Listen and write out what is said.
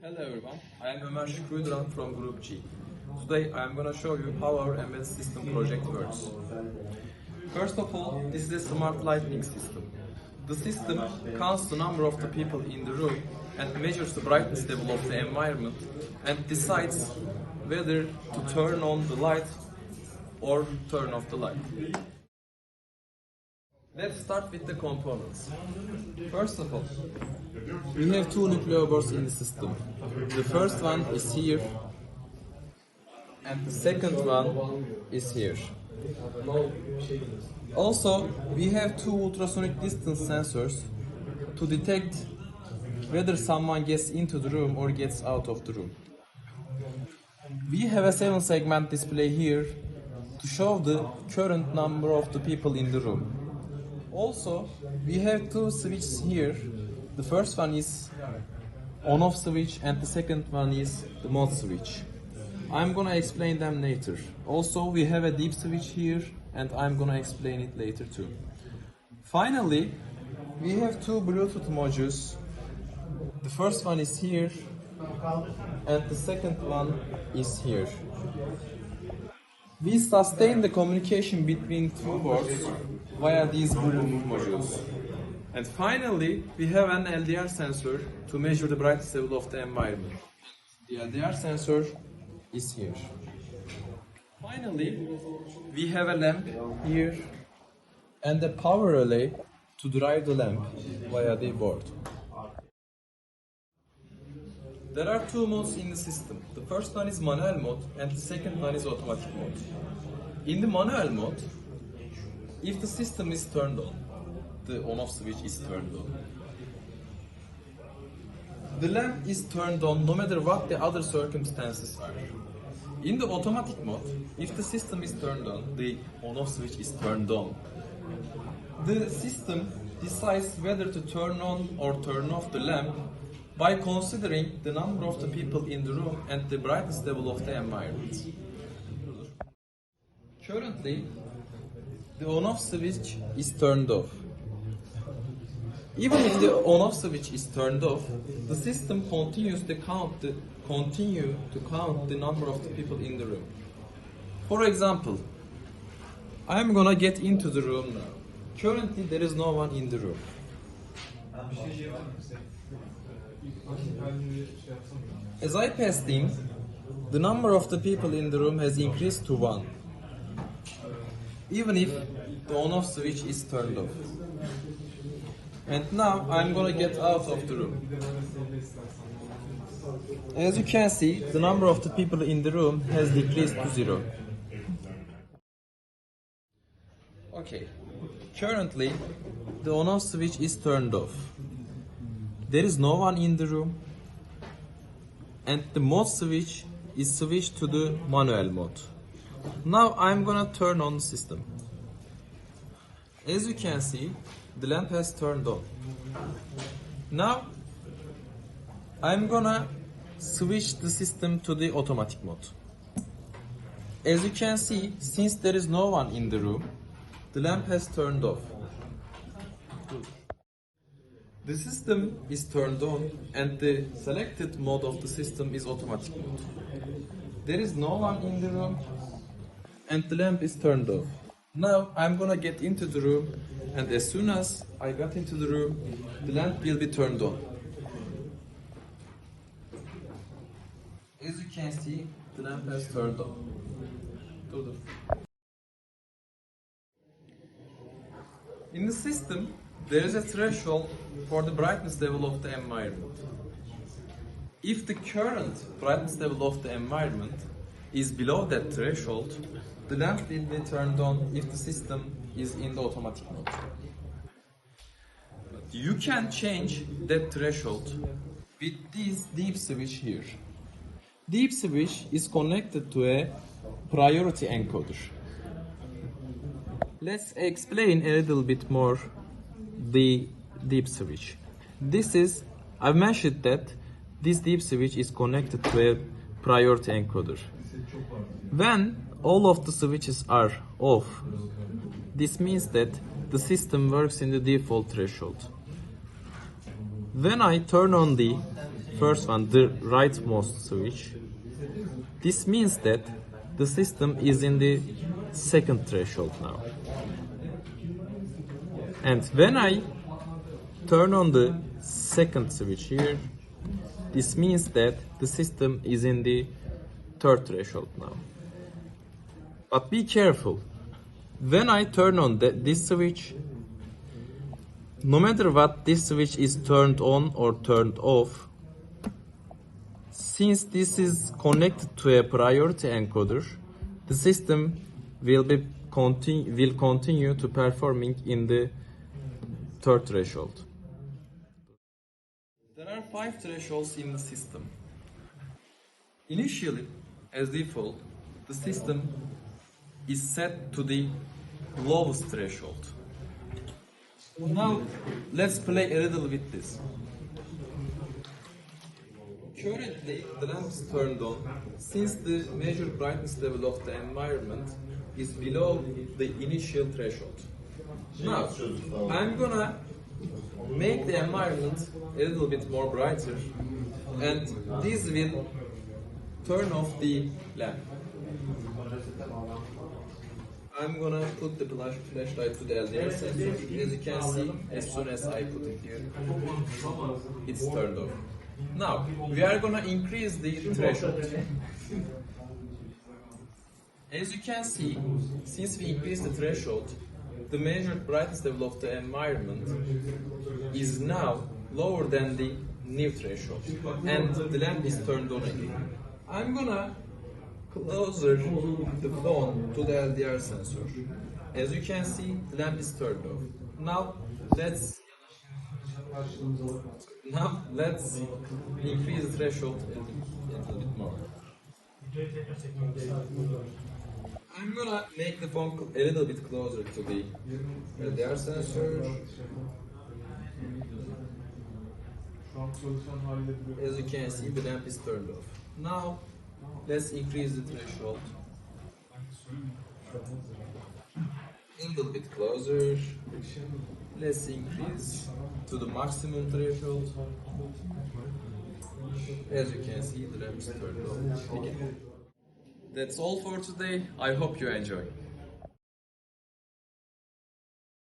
Hello everyone, I am Ömer Şükrüduran from Group G. Today I am going to show you how our embedded system project works. First of all, this is a smart lighting system. The system counts the number of the people in the room and measures the brightness level of the environment and decides whether to turn on the light or turn off the light. Let's start with the components. First of all, we have two nuclear boards in the system. The first one is here and the second one is here. Also, we have two ultrasonic distance sensors to detect whether someone gets into the room or gets out of the room. We have a 7-segment display here to show the current number of the people in the room. Also, we have two switches here. The first one is on-off switch and the second one is the mode switch. I'm gonna explain them later. Also, we have a deep switch here and I'm gonna explain it later too. Finally, we have two Bluetooth modules. The first one is here and the second one is here. We sustain the communication between two boards via these Bluetooth modules. And finally, we have an LDR sensor to measure the brightness level of the environment. The LDR sensor is here. Finally, we have a lamp here and a power relay to drive the lamp via the board. There are two modes in the system. The first one is manual mode and the second one is automatic mode. In the manual mode, if the system is turned on, the on-off switch is turned on. The lamp is turned on no matter what the other circumstances are. In the automatic mode, if the system is turned on, the on-off switch is turned on. The system decides whether to turn on or turn off the lamp by considering the number of the people in the room and the brightness level of the environment. Currently, the on-off switch is turned off. Even if the on-off switch is turned off, the system continues to count the number of the people in the room. For example, I am gonna get into the room now. Currently, there is no one in the room. As I passed in, the number of the people in the room has increased to 1, even if the on-off switch is turned off. And now I'm gonna get out of the room. As you can see, the number of the people in the room has decreased to 0. Okay, currently the on-off switch is turned off. There is no one in the room and the mode switch is switched to the manual mode. Now I'm gonna turn on the system. As you can see, the lamp has turned on. Now I'm gonna switch the system to the automatic mode. As you can see, since there is no one in the room, the lamp has turned off. The system is turned on and the selected mode of the system is automatic mode. There is no one in the room and the lamp is turned off. Now I'm gonna get into the room and as soon as I got into the room, the lamp will be turned on. As you can see, the lamp has turned on. In the system, there is a threshold for the brightness level of the environment. If the current brightness level of the environment is below that threshold, the lamp will be turned on if the system is in the automatic mode. You can change that threshold with this deep switch here. Deep switch is connected to a priority encoder. Let's explain a little bit more the deep switch. I've mentioned that this deep switch is connected to a priority encoder. When all of the switches are off, this means that the system works in the default threshold. When I turn on the first one, the rightmost switch, this means that the system is in the second threshold now. And when I turn on the second switch here, this means that the system is in the third threshold now. But be careful. When I turn on this switch, no matter what this switch is turned on or turned off, since this is connected to a priority encoder, the system will continue to performing in the third threshold. There are 5 thresholds in the system. Initially, as default, the system is set to the lowest threshold. Now, let's play a little with this. Currently, the lamp is turned on since the measured brightness level of the environment is below the initial threshold. Now, I'm gonna make the environment a little bit more brighter, and this will turn off the lamp. I'm gonna put the flashlight to the LDR sensor. As you can see, as soon as I put it here, it's turned off. Now, we are gonna increase the threshold. As you can see, since we increased the threshold, the measured brightness level of the environment is now lower than the new threshold, and the lamp is turned on again. I'm gonna closer the phone to the LDR sensor. As you can see, the lamp is turned off. Now let's increase the threshold a little bit more. I'm gonna make the phone a little bit closer to the LDR sensor. As you can see, the lamp is turned off. Now let's increase the threshold a little bit closer. Let's increase to the maximum threshold. As you can see, the lamp is turned off again. That's all for today. I hope you enjoy.